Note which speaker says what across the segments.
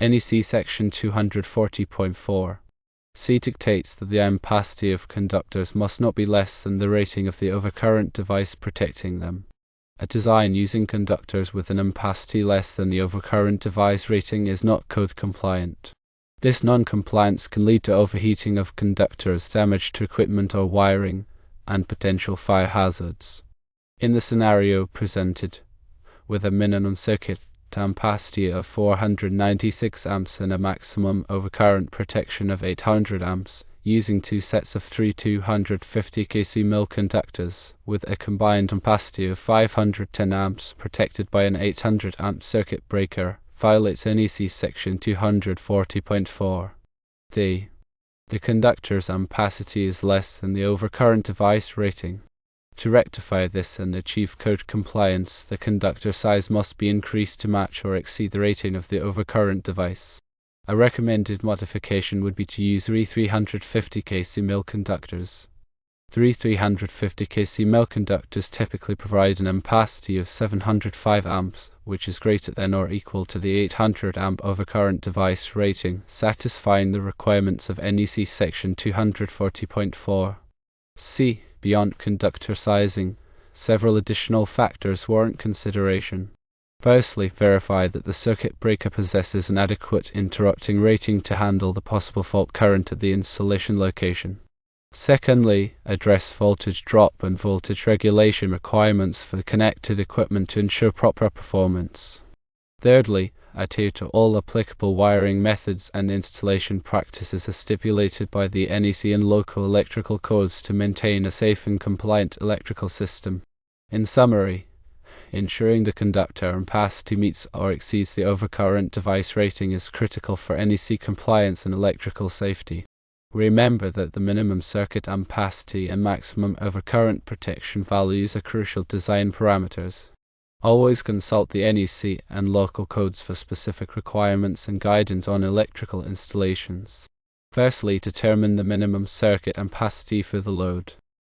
Speaker 1: NEC section 240.4 C dictates that the ampacity of conductors must not be less than the rating of the overcurrent device protecting them. A design using conductors with an ampacity less than the overcurrent device rating is not code compliant. This non-compliance can lead to overheating of conductors, damage to equipment or wiring, and potential fire hazards. In the scenario presented, with a minimum circuit ampacity of 496 amps and a maximum overcurrent protection of 800 amps, using two sets of three 250 kc mil conductors, with a combined ampacity of 510 amps protected by an 800 amp circuit breaker, violates NEC section 240.4. The conductor's ampacity is less than the overcurrent device rating. To rectify this and achieve code compliance, the conductor size must be increased to match or exceed the rating of the overcurrent device. A recommended modification would be to use three 350 kc mil conductors. Three 350 kc mil conductors typically provide an ampacity of 705 amps, which is greater than or equal to the 800 amp overcurrent device rating, satisfying the requirements of NEC section 240.4. C. Beyond conductor sizing, several additional factors warrant consideration. Firstly, verify that the circuit breaker possesses an adequate interrupting rating to handle the possible fault current at the installation location. Secondly, address voltage drop and voltage regulation requirements for the connected equipment to ensure proper performance. Thirdly, adhere to all applicable wiring methods and installation practices as stipulated by the NEC and local electrical codes to maintain a safe and compliant electrical system. In summary, ensuring the conductor ampacity meets or exceeds the overcurrent device rating is critical for NEC compliance and electrical safety. Remember that the minimum circuit ampacity and maximum overcurrent protection values are crucial design parameters. Always consult the NEC and local codes for specific requirements and guidance on electrical installations. Firstly, determine the minimum circuit ampacity for the load.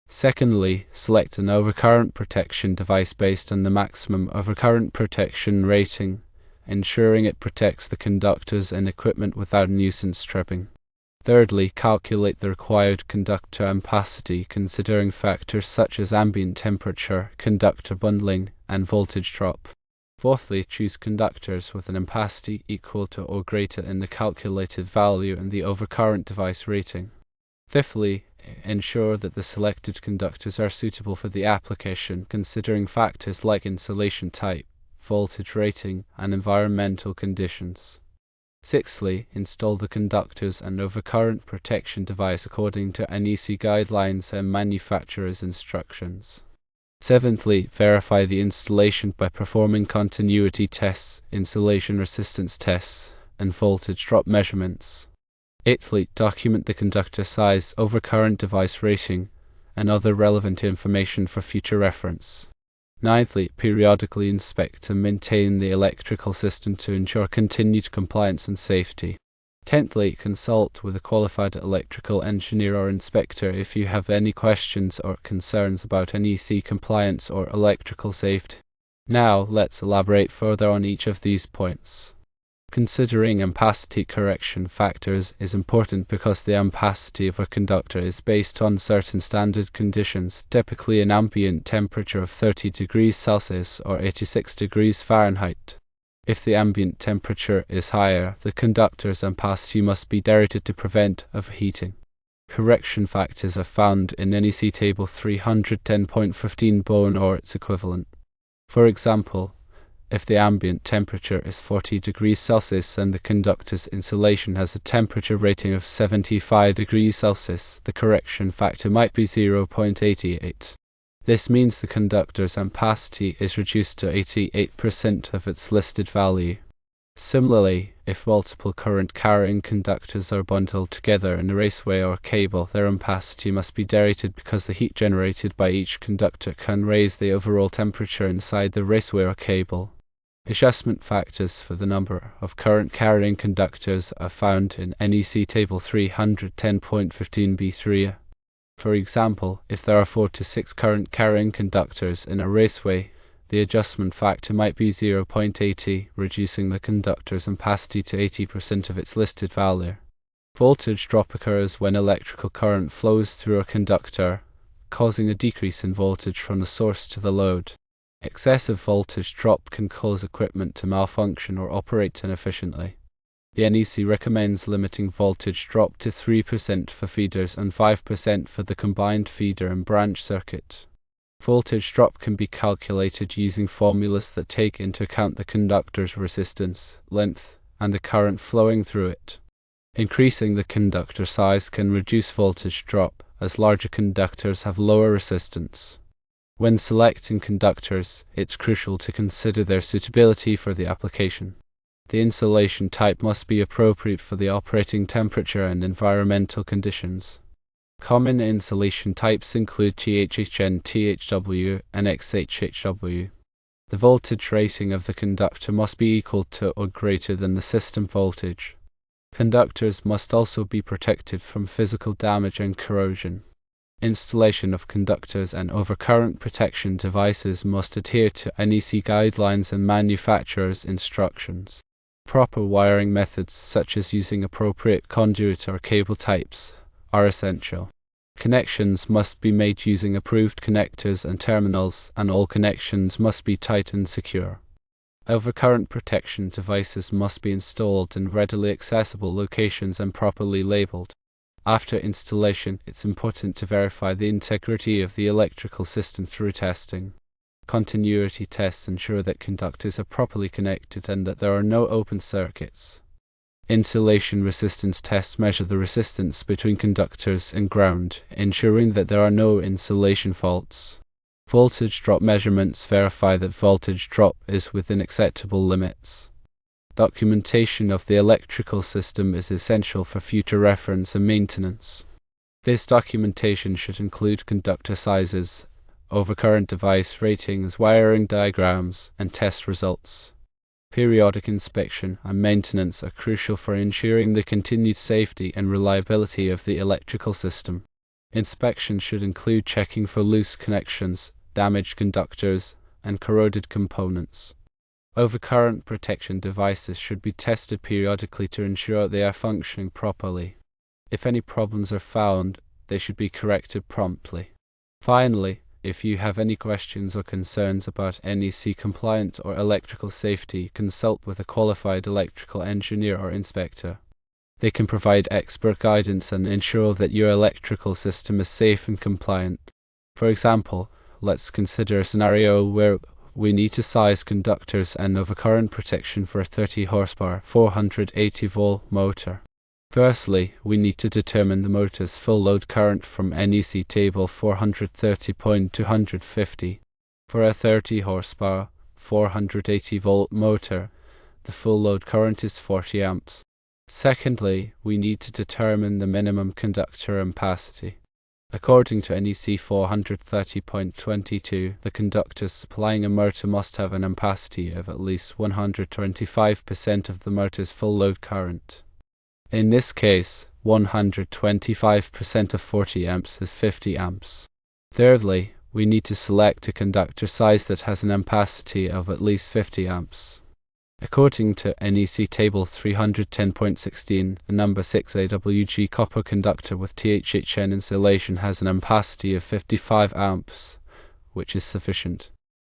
Speaker 1: Secondly, select an overcurrent protection device based on the maximum overcurrent protection rating, ensuring it protects the conductors and equipment without nuisance tripping. Thirdly, calculate the required conductor ampacity considering factors such as ambient temperature, conductor bundling, and voltage drop. Fourthly, choose conductors with an ampacity equal to or greater than the calculated value in the overcurrent device rating. Fifthly, ensure that the selected conductors are suitable for the application considering factors like insulation type, voltage rating, and environmental conditions. Sixthly, install the conductors and overcurrent protection device according to NEC guidelines and manufacturer's instructions. Seventhly, verify the installation by performing continuity tests, insulation resistance tests, and voltage drop measurements. Eighthly, document the conductor size, overcurrent device rating, and other relevant information for future reference. Ninthly, periodically inspect and maintain the electrical system to ensure continued compliance and safety. Tenthly, consult with a qualified electrical engineer or inspector if you have any questions or concerns about NEC compliance or electrical safety. Now, let's elaborate further on each of these points. Considering ampacity correction factors is important because the ampacity of a conductor is based on certain standard conditions, typically an ambient temperature of 30 degrees Celsius or 86 degrees Fahrenheit. If the ambient temperature is higher, the conductor's ampacity must be derated to prevent overheating. Correction factors are found in NEC table 310.15 bone or its equivalent. For example, if the ambient temperature is 40 degrees Celsius and the conductor's insulation has a temperature rating of 75 degrees Celsius, the correction factor might be 0.88. This means the conductor's ampacity is reduced to 88% of its listed value. Similarly, if multiple current carrying conductors are bundled together in a raceway or cable, their ampacity must be derated because the heat generated by each conductor can raise the overall temperature inside the raceway or cable. Adjustment factors for the number of current carrying conductors are found in NEC table 310.15b3. For example, if there are 4 to 6 current carrying conductors in a raceway, the adjustment factor might be 0.80, reducing the conductor's ampacity to 80% of its listed value. Voltage drop occurs when electrical current flows through a conductor, causing a decrease in voltage from the source to the load. Excessive voltage drop can cause equipment to malfunction or operate inefficiently. The NEC recommends limiting voltage drop to 3% for feeders and 5% for the combined feeder and branch circuit. Voltage drop can be calculated using formulas that take into account the conductor's resistance, length, and the current flowing through it. Increasing the conductor size can reduce voltage drop, as larger conductors have lower resistance. When selecting conductors, it's crucial to consider their suitability for the application. The insulation type must be appropriate for the operating temperature and environmental conditions. Common insulation types include THHN, THW, and XHHW. The voltage rating of the conductor must be equal to or greater than the system voltage. Conductors must also be protected from physical damage and corrosion. Installation of conductors and overcurrent protection devices must adhere to NEC guidelines and manufacturer's instructions. Proper wiring methods, such as using appropriate conduit or cable types, are essential. Connections must be made using approved connectors and terminals, and all connections must be tight and secure. Overcurrent protection devices must be installed in readily accessible locations and properly labeled. After installation, it's important to verify the integrity of the electrical system through testing. Continuity tests ensure that conductors are properly connected and that there are no open circuits. Insulation resistance tests measure the resistance between conductors and ground, ensuring that there are no insulation faults. Voltage drop measurements verify that voltage drop is within acceptable limits. Documentation of the electrical system is essential for future reference and maintenance. This documentation should include conductor sizes, overcurrent device ratings, wiring diagrams, and test results. Periodic inspection and maintenance are crucial for ensuring the continued safety and reliability of the electrical system. Inspection should include checking for loose connections, damaged conductors, and corroded components. Overcurrent protection devices should be tested periodically to ensure they are functioning properly. If any problems are found, they should be corrected promptly. Finally, if you have any questions or concerns about NEC compliant or electrical safety, consult with a qualified electrical engineer or inspector. They can provide expert guidance and ensure that your electrical system is safe and compliant. For example, let's consider a scenario where we need to size conductors and overcurrent protection for a 30 horsepower, 480 volt motor. Firstly, we need to determine the motor's full load current from NEC table 430.250. For a 30 horsepower, 480 volt motor, the full load current is 40 amps. Secondly, we need to determine the minimum conductor ampacity. According to NEC 430.22, the conductors supplying a motor must have an ampacity of at least 125% of the motor's full load current. In this case, 125% of 40 amps is 50 amps. Thirdly, we need to select a conductor size that has an ampacity of at least 50 amps. According to NEC Table 310.16, the number 6 AWG copper conductor with THHN insulation has an ampacity of 55 amps, which is sufficient.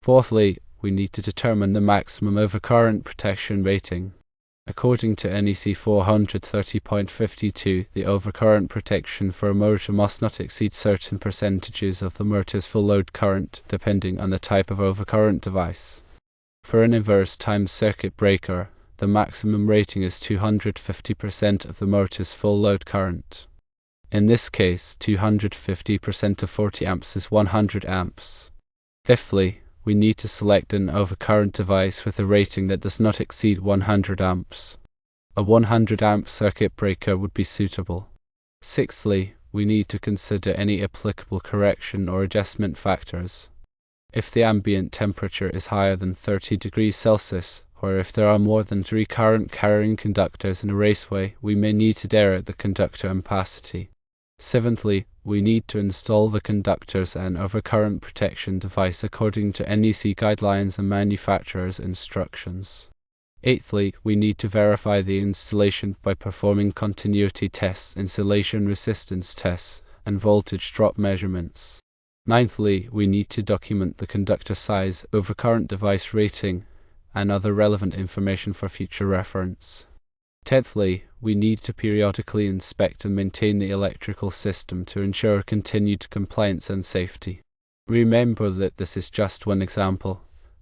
Speaker 1: Fourthly, we need to determine the maximum overcurrent protection rating. According to NEC 430.52, the overcurrent protection for a motor must not exceed certain percentages of the motor's full load current, depending on the type of overcurrent device. For an inverse times circuit breaker, the maximum rating is 250% of the motor's full load current. In this case, 250% of 40 amps is 100 amps. Fifthly, we need to select an overcurrent device with a rating that does not exceed 100 amps. A 100 amp circuit breaker would be suitable. Sixthly, we need to consider any applicable correction or adjustment factors. If the ambient temperature is higher than 30 degrees Celsius, or if there are more than 3 current-carrying conductors in a raceway, we may need to vary the conductor ampacity. Seventhly, we need to install the conductors and overcurrent protection device according to NEC guidelines and manufacturer's instructions. Eighthly, we need to verify the installation by performing continuity tests, insulation resistance tests, and voltage drop measurements. Ninthly, we need to document the conductor size, overcurrent device rating, and other relevant information for future reference. Tenthly, we need to periodically inspect and maintain the electrical system to ensure continued compliance and safety. Remember that this is just one example,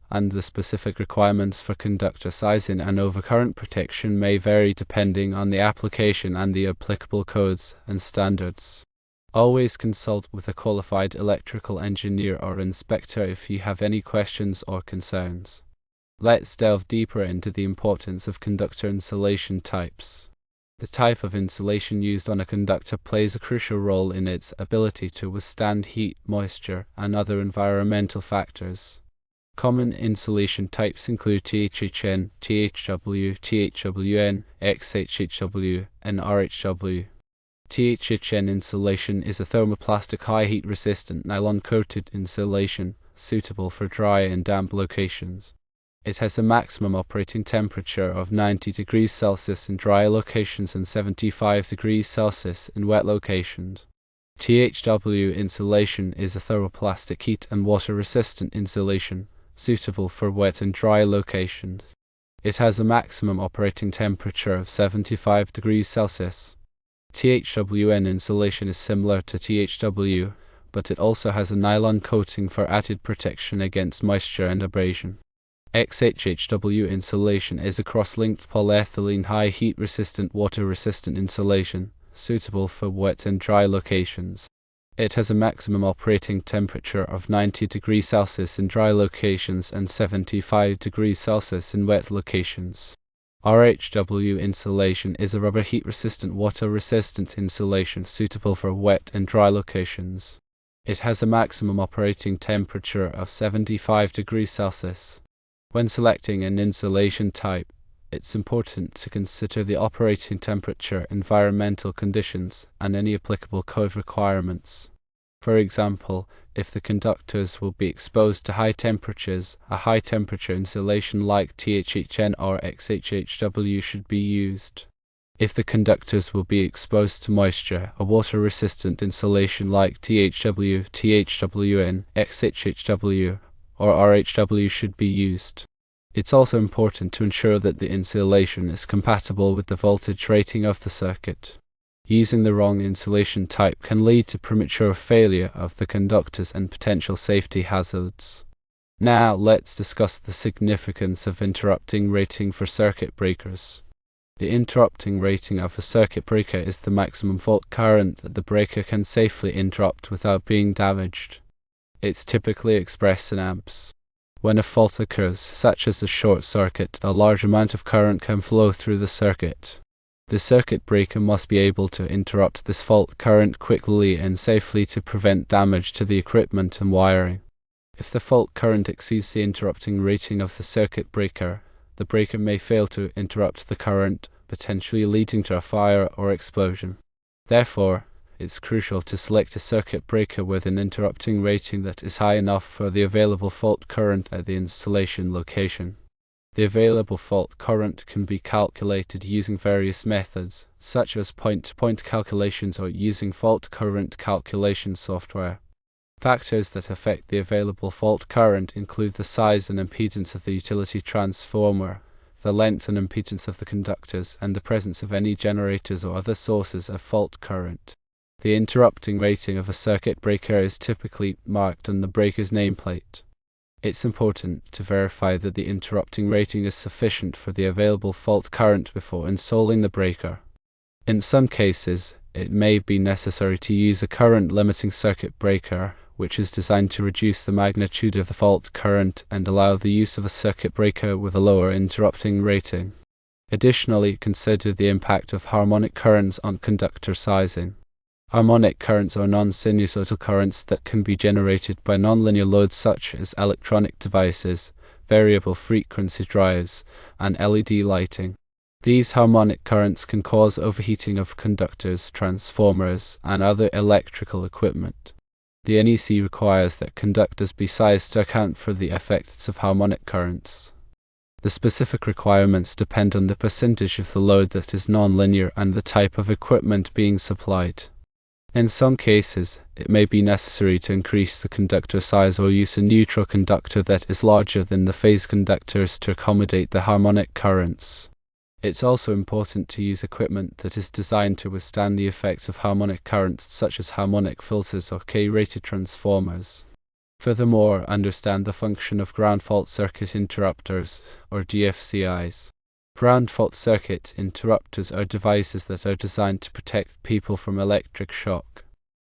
Speaker 1: and the specific requirements for conductor sizing and overcurrent protection may vary depending on the application and the applicable codes and standards. Always consult with a qualified electrical engineer or inspector if you have any questions or concerns. Let's delve deeper into the importance of conductor insulation types. The type of insulation used on a conductor plays a crucial role in its ability to withstand heat, moisture, and other environmental factors. Common insulation types include THHN, THW, THWN, XHHW, and RHW. THHN insulation is a thermoplastic high-heat resistant nylon-coated insulation suitable for dry and damp locations. It has a maximum operating temperature of 90 degrees Celsius in dry locations and 75 degrees Celsius in wet locations. THW insulation is a thermoplastic heat and water-resistant insulation, suitable for wet and dry locations. It has a maximum operating temperature of 75 degrees Celsius. THWN insulation is similar to THW, but it also has a nylon coating for added protection against moisture and abrasion. XHHW insulation is a cross-linked polyethylene high-heat resistant water-resistant insulation, suitable for wet and dry locations. It has a maximum operating temperature of 90 degrees Celsius in dry locations and 75 degrees Celsius in wet locations. RHW insulation is a rubber heat-resistant water-resistant insulation suitable for wet and dry locations. It has a maximum operating temperature of 75 degrees Celsius. When selecting an insulation type, it's important to consider the operating temperature, environmental conditions, and any applicable code requirements. For example, if the conductors will be exposed to high temperatures, a high-temperature insulation like THHN or XHHW should be used. If the conductors will be exposed to moisture, a water-resistant insulation like THW, THWN, XHHW, or RHW should be used. It's also important to ensure that the insulation is compatible with the voltage rating of the circuit. Using the wrong insulation type can lead to premature failure of the conductors and potential safety hazards. Now let's discuss the significance of interrupting rating for circuit breakers. The interrupting rating of a circuit breaker is the maximum fault current that the breaker can safely interrupt without being damaged. It's typically expressed in amps. When a fault occurs, such as a short circuit, a large amount of current can flow through the circuit. The circuit breaker must be able to interrupt this fault current quickly and safely to prevent damage to the equipment and wiring. If the fault current exceeds the interrupting rating of the circuit breaker, the breaker may fail to interrupt the current, potentially leading to a fire or explosion. Therefore, it's crucial to select a circuit breaker with an interrupting rating that is high enough for the available fault current at the installation location. The available fault current can be calculated using various methods, such as point-to-point calculations or using fault current calculation software. Factors that affect the available fault current include the size and impedance of the utility transformer, the length and impedance of the conductors, and the presence of any generators or other sources of fault current. The interrupting rating of a circuit breaker is typically marked on the breaker's nameplate. It's important to verify that the interrupting rating is sufficient for the available fault current before installing the breaker. In some cases, it may be necessary to use a current-limiting circuit breaker, which is designed to reduce the magnitude of the fault current and allow the use of a circuit breaker with a lower interrupting rating. Additionally, consider the impact of harmonic currents on conductor sizing. Harmonic currents are non-sinusoidal currents that can be generated by nonlinear loads such as electronic devices, variable frequency drives, and LED lighting. These harmonic currents can cause overheating of conductors, transformers, and other electrical equipment. The NEC requires that conductors be sized to account for the effects of harmonic currents. The specific requirements depend on the percentage of the load that is nonlinear and the type of equipment being supplied. In some cases, it may be necessary to increase the conductor size or use a neutral conductor that is larger than the phase conductors to accommodate the harmonic currents. It's also important to use equipment that is designed to withstand the effects of harmonic currents, such as harmonic filters or K-rated transformers. Furthermore, understand the function of ground fault circuit interrupters, or GFCIs. Ground fault circuit interrupters are devices that are designed to protect people from electric shock.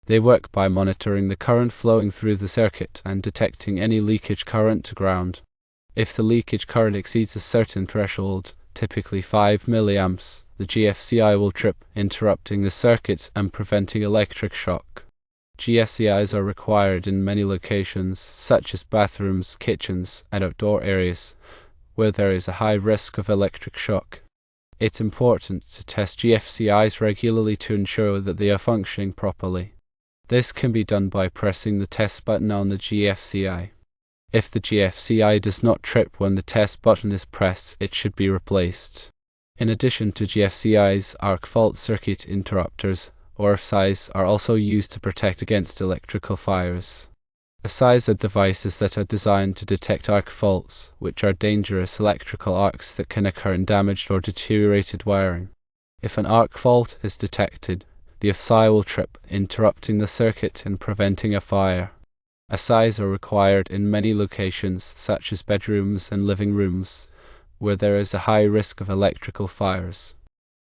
Speaker 1: They work by monitoring the current flowing through the circuit and detecting any leakage current to ground. If the leakage current exceeds a certain threshold, typically 5 mA, the GFCI will trip, interrupting the circuit and preventing electric shock. GFCIs are required in many locations, such as bathrooms, kitchens, and outdoor areas, where there is a high risk of electric shock. It's important to test GFCIs regularly to ensure that they are functioning properly. This can be done by pressing the test button on the GFCI. If the GFCI does not trip when the test button is pressed, it should be replaced. In addition to GFCIs, arc fault circuit interrupters, or RFCIs, are also used to protect against electrical fires. RFCIs are devices that are designed to detect arc faults, which are dangerous electrical arcs that can occur in damaged or deteriorated wiring. If an arc fault is detected, the RFCI will trip, interrupting the circuit and preventing a fire. RFCIs are required in many locations, such as bedrooms and living rooms, where there is a high risk of electrical fires.